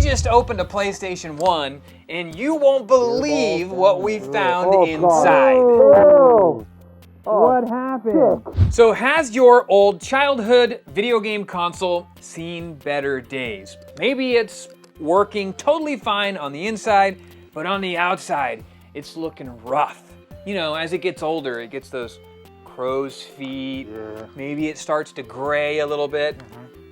just opened a PlayStation 1 and you won't believe what we found inside. Oh, what happened? So has your old childhood video game console seen better days? Maybe it's working totally fine on the inside, but on the outside, it's looking rough. You know, as it gets older, it gets those crow's feet. Yeah. Maybe it starts to gray a little bit.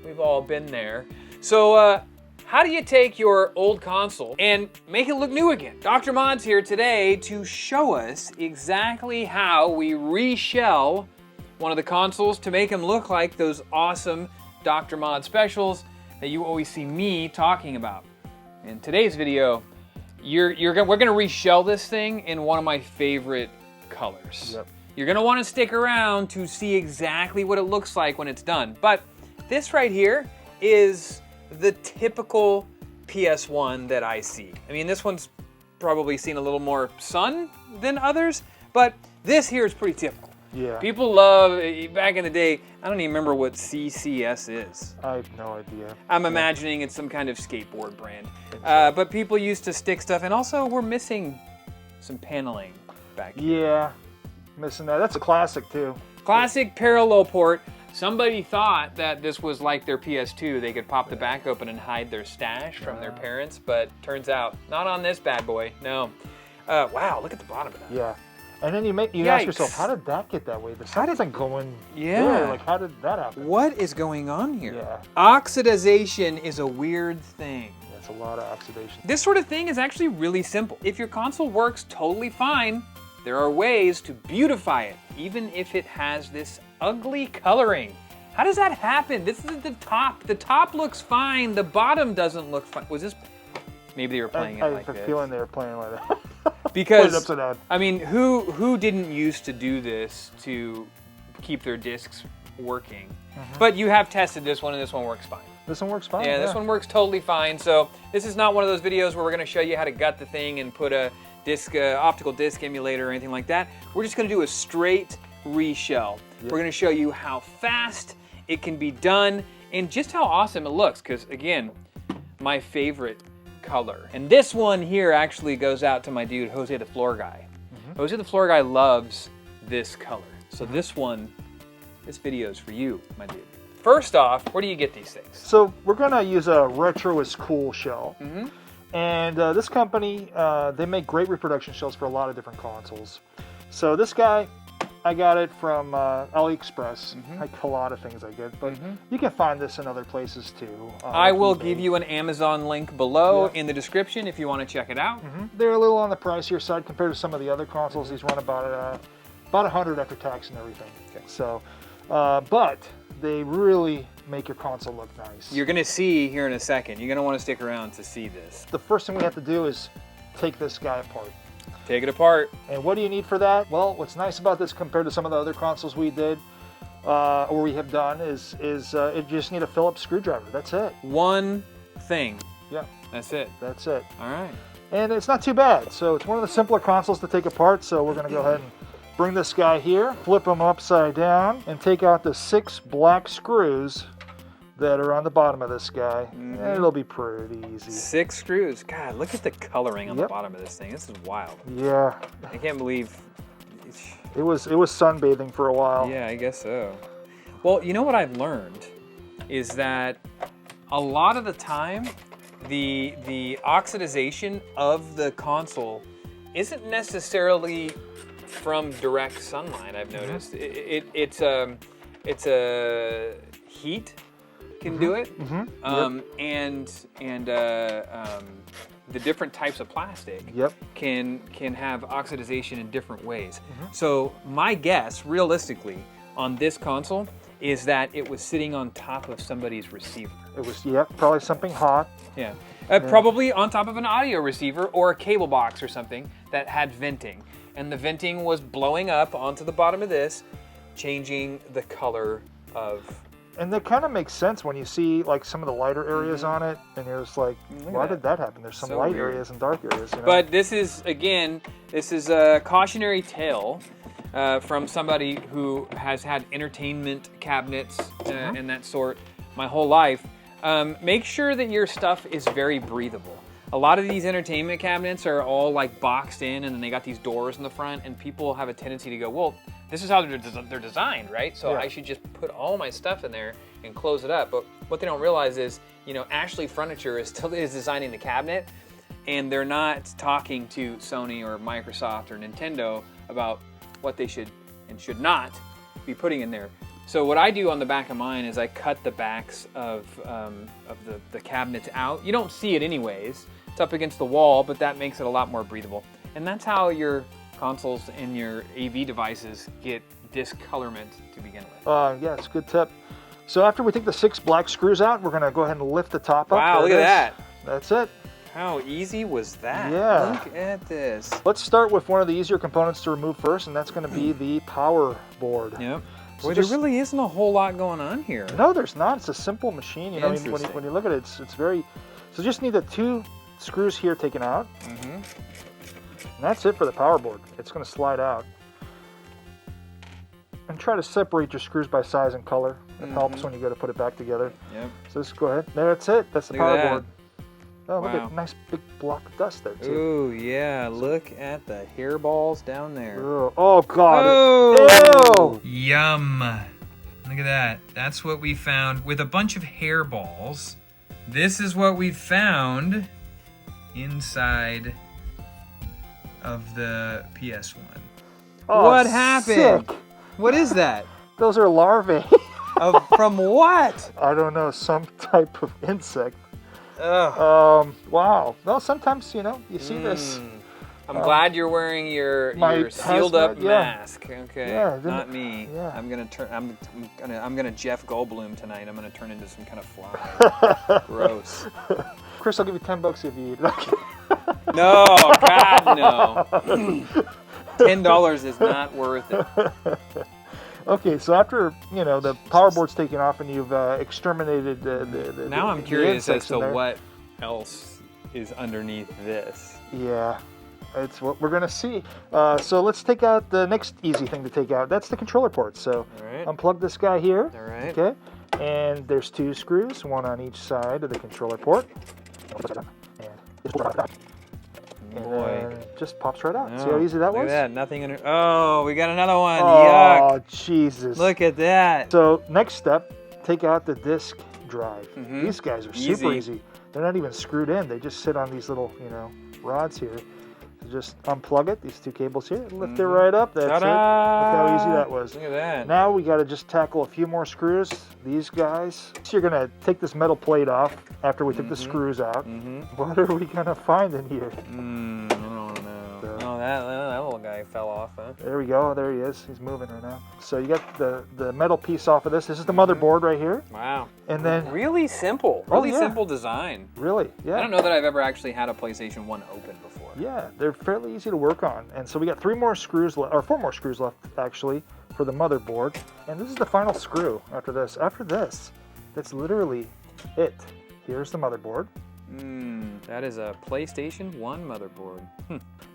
We've all been there. So how do you take your old console and make it look new again? Dr. Mod's here today to show us exactly how we reshell one of the consoles to make them look like those awesome Dr. Mod specials that you always see me talking about. In today's video, we're gonna reshell this thing in one of my favorite colors. Yep. You're gonna wanna stick around to see exactly what it looks like when it's done. But this right here is the typical PS1 that I see. I mean, this one's probably seen a little more sun than others, but this here is pretty typical. Yeah. People love, back in the day, I don't even remember what CCS is. I have no idea. I'm imagining it's some kind of skateboard brand. But people used to stick stuff, and also we're missing some paneling back here. Yeah, missing that. That's a classic too. Classic parallel port. Somebody thought that this was like their PS2. They could pop the back open and hide their stash from their parents, but turns out, not on this bad boy, no. Wow, look at the bottom of that. Yeah. And then you ask yourself, how did that get that way? The sun isn't going there. Like, how did that happen? What is going on here? Yeah. Oxidization is a weird thing. That's a lot of oxidation. This sort of thing is actually really simple. If your console works totally fine, there are ways to beautify it, even if it has this ugly coloring. How does that happen? This is the top. The top looks fine. The bottom doesn't look fine. Was this? Maybe they were playing it like this. I have a feeling they were playing like that. Because, upside down. I mean, who didn't used to do this to keep their discs working? But you have tested this one, and this one works fine. This one works fine. Yeah, this one works totally fine. So this is not one of those videos where we're going to show you how to gut the thing and put a disc, optical disc emulator or anything like that. We're just going to do a straight reshell. We're going to show you how fast it can be done and just how awesome it looks. Because again, my favorite color. And this one here actually goes out to my dude, Jose the Floor Guy. Jose the Floor Guy loves this color. So this video is for you, my dude. First off, where do you get these things? So we're gonna use a Retro is Cool shell. And this company, they make great reproduction shells for a lot of different consoles. So this guy, I got it from AliExpress. Like a lot of things I get, but you can find this in other places too. I will give you an Amazon link below in the description if you want to check it out. They're a little on the pricier side compared to some of the other consoles. These run about 100 after tax and everything. So, but they really make your console look nice. You're gonna see here in a second. You're gonna want to stick around to see this. The first thing we have to do is take this guy apart. Take it apart. And what do you need for that? Well, what's nice about this compared to some of the other consoles we did, or we have done, is it just need a Phillips screwdriver. That's it. One thing. Yeah. That's it. That's it. All right. And it's not too bad. So it's one of the simpler consoles to take apart. So we're going to go ahead and bring this guy here, flip him upside down, and take out the 6 black screws that are on the bottom of this guy. And it'll be pretty easy. 6 screws. God, look at the coloring on the bottom of this thing. This is wild. Yeah. I can't believe it was sunbathing for a while. Yeah, I guess so. Well, you know what I've learned is that a lot of the time the oxidization of the console isn't necessarily from direct sunlight. I've noticed it's a heat can do it, and the different types of plastic can have oxidization in different ways. So my guess, realistically, on this console is that it was sitting on top of somebody's receiver. It was, probably something hot. Yeah. Probably on top of an audio receiver or a cable box or something that had venting. And the venting was blowing up onto the bottom of this, changing the color of... And that kind of makes sense when you see like some of the lighter areas on it, and you're just like, why did that happen? There's some light areas and dark areas. You know? But this is, again, this is a cautionary tale from somebody who has had entertainment cabinets and that sort my whole life. Make sure that your stuff is very breathable. A lot of these entertainment cabinets are all like boxed in, and then they got these doors in the front, and people have a tendency to go, well, this is how they're designed, right? So I should just put all my stuff in there and close it up. But what they don't realize is, you know, Ashley Furniture is designing the cabinet, and they're not talking to Sony or Microsoft or Nintendo about what they should and should not be putting in there. So what I do on the back of mine is I cut the backs of the cabinets out. You don't see it anyways. It's up against the wall, but that makes it a lot more breathable. And that's how your consoles and your AV devices get discolorment to begin with. Yeah, it's a good tip. So after we take the 6 black screws out, we're gonna go ahead and lift the top up. Wow, look at that. That's it. How easy was that? Yeah. Look at this. Let's start with one of the easier components to remove first, and that's gonna be the power board. Yep. So Boy, there really isn't a whole lot going on here. No, there's not. It's a simple machine. You know, when you look at it, it's very. So just need the 2 screws here taken out. And that's it for the power board. It's going to slide out. And try to separate your screws by size and color. It helps when you go to put it back together. Yep. So just go ahead. That's it. That's the power board. Oh, look at nice big block of dust there too. Ooh, yeah. Look at the hairballs down there. Oh God. Oh. Ew. Yum. Look at that. That's what we found with a bunch of hairballs. This is what we found inside of the PS1. Oh, what happened? Sick. What is that? Those are larvae. From what? I don't know. Some type of insect. Ugh. Wow. Well, sometimes, you know, you see this. I'm glad you're wearing your sealed up mask. Okay. Yeah, not me. Yeah. I'm gonna Jeff Goldblum tonight. I'm gonna turn into some kind of fly. Gross. Chris, I'll give you $10 if you eat it. No, God, no. $10 is not worth it. Okay, so after, you know, the power board's taken off and you've exterminated the now I'm curious as to what else is underneath this. Yeah, it's what we're going to see. So let's take out the next easy thing to take out. That's the controller port. So unplug this guy here. All right. Okay, and there's 2 screws, one on each side of the controller port. And then just pops right out. See how easy that was? Look at that. Nothing under. Oh, we got another one. Oh, yuck. Jesus. Look at that. So next step, take out the disk drive. These guys are super easy. They're not even screwed in. They just sit on these little, you know, rods here. So just unplug it, these 2 cables here, lift it right up. That's it. Look how easy that was. Look at that. Now we got to just tackle a few more screws. These guys. So you're going to take this metal plate off after we took the screws out. What are we going to find in here? I don't know. Oh, that little guy fell off, huh? There we go. There he is. He's moving right now. So you got the metal piece off of this. This is the motherboard right here. Wow. And then really simple. Really simple design. Really? Yeah. I don't know that I've ever actually had a PlayStation 1 open before. Yeah, they're fairly easy to work on. And so we got 3 more screws left, or 4 more screws left actually for the motherboard. And this is the final screw after this. After this, that's literally it. Here's the motherboard. That is a PlayStation 1 motherboard.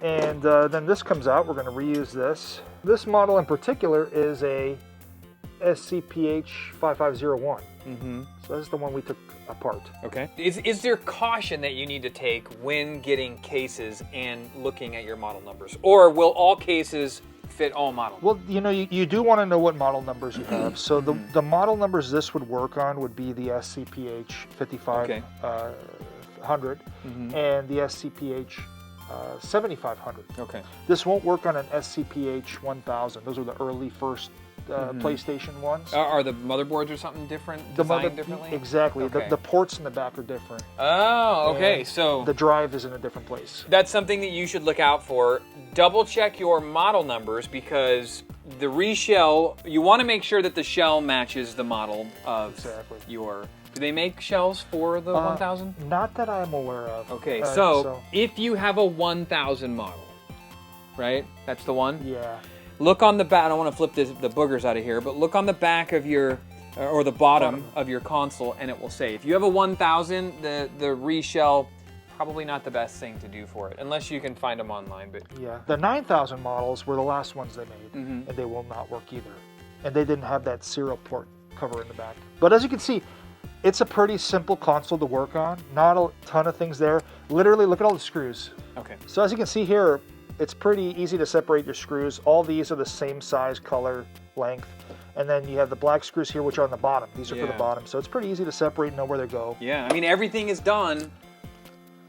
And then this comes out. We're going to reuse this. This model in particular is a SCPH5501. So this is the one we took apart. Okay. Is there caution that you need to take when getting cases and looking at your model numbers? Or will all cases fit all models? Well, you know, you do want to know what model numbers you have. So the model numbers this would work on would be the SCPH 5500 and the SCPH 7500. Okay. This won't work on an SCPH 1000. Those are the early first PlayStation ones. Are the motherboards or something different? Designed differently? Exactly. Okay. The ports in the back are different. Oh, okay. So the drive is in a different place. That's something that you should look out for. Double check your model numbers because the reshell, you want to make sure that the shell matches the model of your. Do they make shells for the 1000? Not that I'm aware of. Okay, so if you have a 1000 model, right? That's the one? Yeah. Look on the back. I don't want to flip the boogers out of here, but look on the back of your, or the bottom of your console, and it will say, if you have a 1000, the reshell, probably not the best thing to do for it, unless you can find them online. But yeah, the 9000 models were the last ones they made, and they will not work either. And they didn't have that serial port cover in the back. But as you can see, It's a pretty simple console to work on. Not a ton of things there. Literally, look at all the screws. Okay. So as you can see here, it's pretty easy to separate your screws. All these are the same size, color, length. And then you have the black screws here, which are on the bottom. These are for the bottom. So it's pretty easy to separate and know where they go. Yeah, I mean, everything is done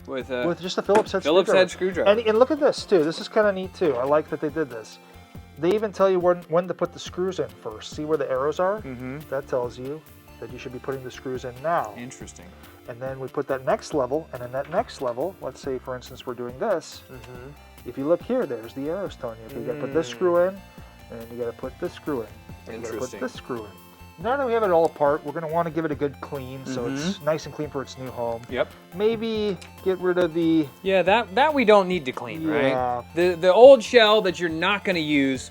with just a Phillips head screwdriver. And look at this, too. This is kind of neat, too. I like that they did this. They even tell you when to put the screws in first. See where the arrows are? Mm-hmm. That tells you that you should be putting the screws in now. Interesting. And then we put that next level, and in that next level, let's say, for instance, we're doing this. Mm-hmm. If you look here, there's the arrows telling you, okay, you got to put this screw in, and you got to put this screw in. And you got to put this screw in. Now that we have it all apart, we're going to want to give it a good clean, so it's nice and clean for its new home. Yep. Maybe get rid of the... Yeah, that we don't need to clean, right? The old shell that you're not going to use,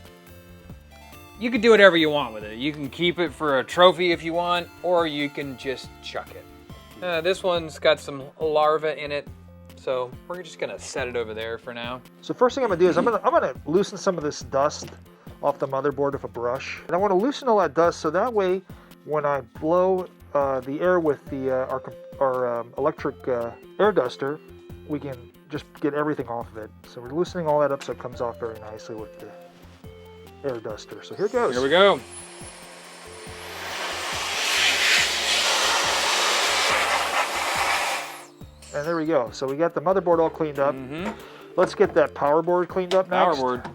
you can do whatever you want with it. You can keep it for a trophy if you want, or you can just chuck it. This one's got some larvae in it, so we're just gonna set it over there for now. So first thing I'm gonna do is I'm gonna loosen some of this dust off the motherboard with a brush, and I want to loosen all that dust so that way when I blow the air with the our electric air duster, we can just get everything off of it. So we're loosening all that up so it comes off very nicely with the air duster. So here it goes. Here we go. And there we go. So we got the motherboard all cleaned up. Let's get that power board cleaned up next. Power board.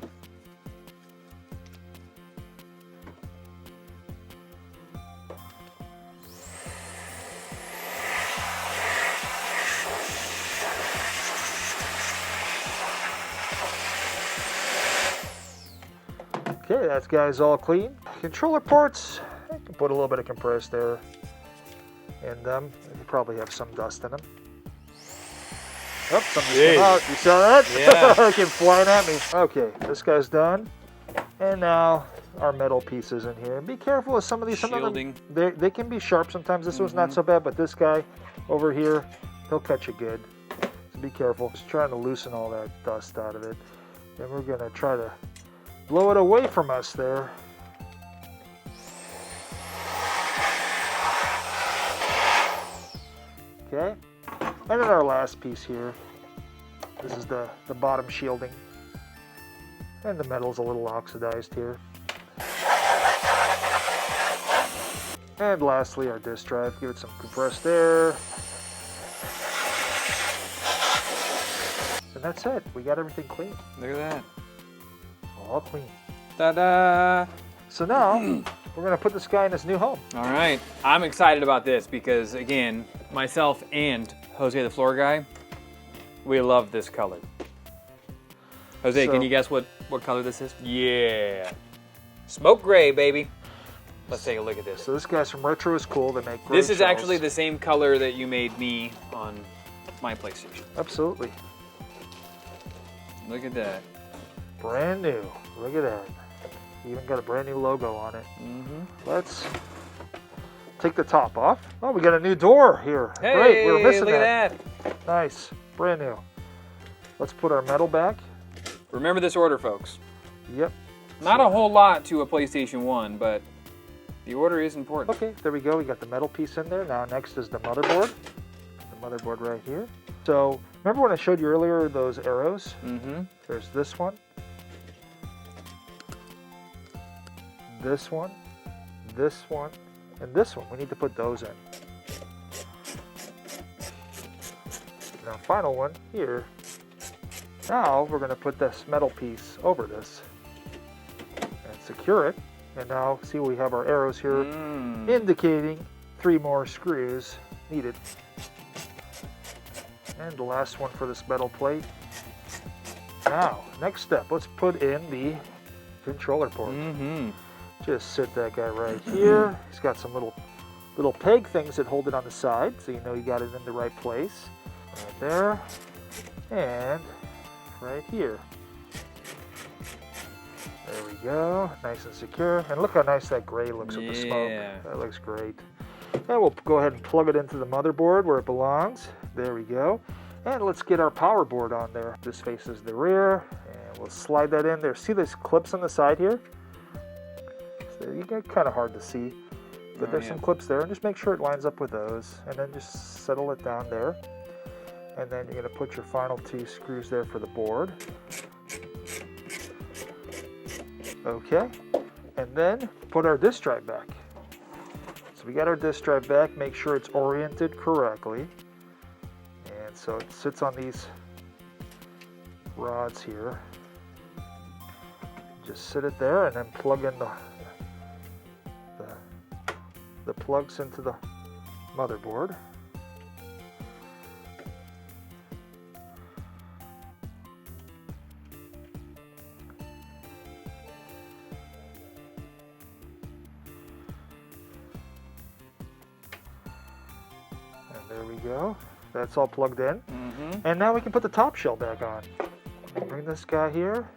Okay, that guy's all clean. Controller ports, I can put a little bit of compressed air in them. You probably have some dust in them. Oh, something came out. You saw that? Yeah. It came flying at me. Okay, this guy's done. And now our metal pieces in here. Be careful with some of these. Shielding. Some of them, they can be sharp sometimes. This one's not so bad, but this guy over here, he'll cut you good. So be careful. Just trying to loosen all that dust out of it. And we're going to try to blow it away from us there. Okay. And then our last piece here. This is the bottom shielding. And the metal's a little oxidized here. And lastly, our disk drive. Give it some compressed air. And that's it. We got everything clean. Look at that. All clean. Ta-da! So now, we're going to put this guy in his new home. All right. I'm excited about this because, again, myself and Jose the Floor Guy, we love this color. Jose, can you guess what color this is? Yeah. Smoke gray, baby. Let's take a look at this. So this guy's from Retro is Cool. They make great This is shells. actually the same color that you made me on my PlayStation. Absolutely. Look at that. Brand new. Look at that. Even got a brand new logo on it. Let's take the top off. Oh, we got a new door here. Hey, great. We were missing look at that. Nice. Brand new. Let's put our metal back. Remember this order, folks. Yep. Not a whole lot to a PlayStation 1, but the order is important. Okay, there we go. We got the metal piece in there. Now next is the motherboard. The motherboard right here. So remember when I showed you earlier those arrows? There's this one. This one, this one, and this one. We need to put those in. Now, final one here. Now we're going to put this metal piece over this and secure it. And now see we have our arrows here indicating 3 more screws needed. And the last one for this metal plate. Now, next step, let's put in the controller port. Just sit that guy right here. He's got some little peg things that hold it on the side, so you know you got it in the right place. Right there, and right here. There we go, nice and secure. And look how nice that gray looks with the smoke. That looks great. And we'll go ahead and plug it into the motherboard where it belongs. There we go. And let's get our power board on there. This faces the rear, and we'll slide that in there. See these clips on the side here? So you get kind of hard to see. But there's some clips there, and just make sure it lines up with those, and then just settle it down there. And then you're going to put your final 2 screws there for the board. Okay, and then put our disk drive back. So we got our disk drive back, make sure it's oriented correctly. And so it sits on these rods here. Just sit it there and then plug in the plugs into the motherboard. And there we go. That's all plugged in. And now we can put the top shell back on. Bring this guy here.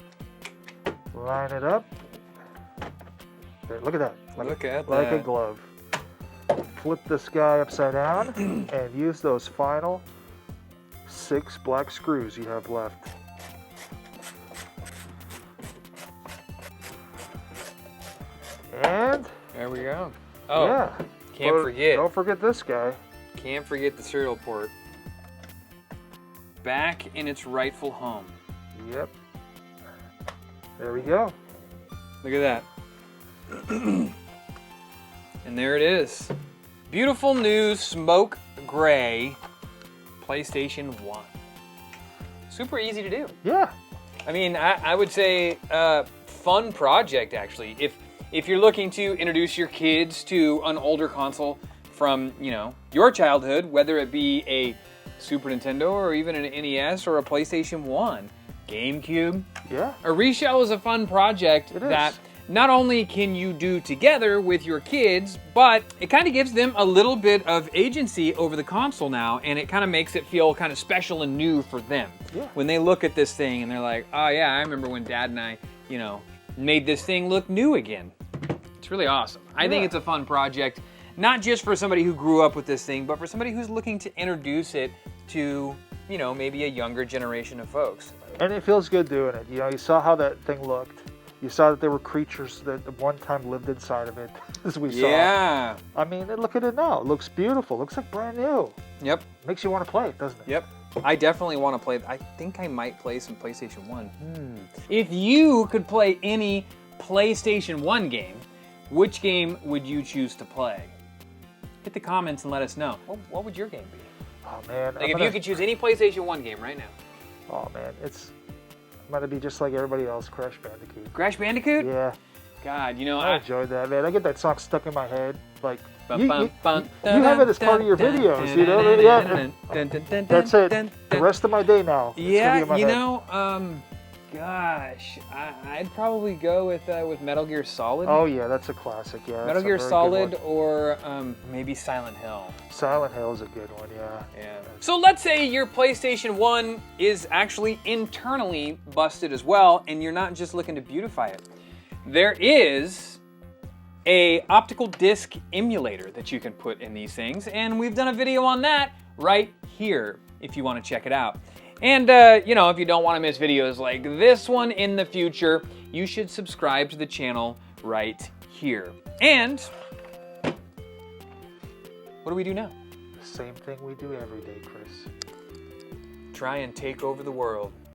Line it up. There, look at that. Look at that. Like a glove. Flip this guy upside down and use those final 6 black screws you have left. And there we go. Oh, yeah. Can't forget. Don't forget this guy. Can't forget the serial port. Back in its rightful home. Yep. There we go. Look at that. And there it is. Beautiful new smoke gray PlayStation 1. Super easy to do. Yeah. I mean, I would say fun project, actually. If you're looking to introduce your kids to an older console from, you know, your childhood, whether it be a Super Nintendo or even an NES or a PlayStation 1, GameCube. Yeah. A Reshell is a fun project that not only can you do together with your kids, but it kind of gives them a little bit of agency over the console now, and it kind of makes it feel kind of special and new for them. Yeah. When they look at this thing and they're like, oh yeah, I remember when Dad and I, you know, made this thing look new again. It's really awesome. I think it's a fun project, not just for somebody who grew up with this thing, but for somebody who's looking to introduce it to, you know, maybe a younger generation of folks. And it feels good doing it. You know, you saw how that thing looked. You saw that there were creatures that at one time lived inside of it, as we saw. Yeah. I mean, look at it now. It looks beautiful. Looks like brand new. Yep. Makes you want to play it, doesn't it? Yep. I definitely want to play. I think I might play some PlayStation 1. If you could play any PlayStation 1 game, which game would you choose to play? Hit the comments and let us know. What would your game be? Oh, man. Like if you could choose any PlayStation 1 game right now. Oh, man. I'm going to be just like everybody else, Crash Bandicoot. Crash Bandicoot? Yeah. God, you know, I enjoyed that, man. I get that song stuck in my head. Like, you you have it as part of your videos, you know? Yeah. That's it. The rest of my day now. Yeah, you know, gosh, I'd probably go with Metal Gear Solid. Oh yeah, that's a classic. Yeah, Metal Gear Solid or maybe Silent Hill. Silent Hill is a good one. Yeah. Yeah. So let's say your PlayStation 1 is actually internally busted as well, and you're not just looking to beautify it. There is a optical disc emulator that you can put in these things, and we've done a video on that right here if you want to check it out. And, you know, if you don't want to miss videos like this one in the future, you should subscribe to the channel right here. And what do we do now? The same thing we do every day, Chris. Try and take over the world.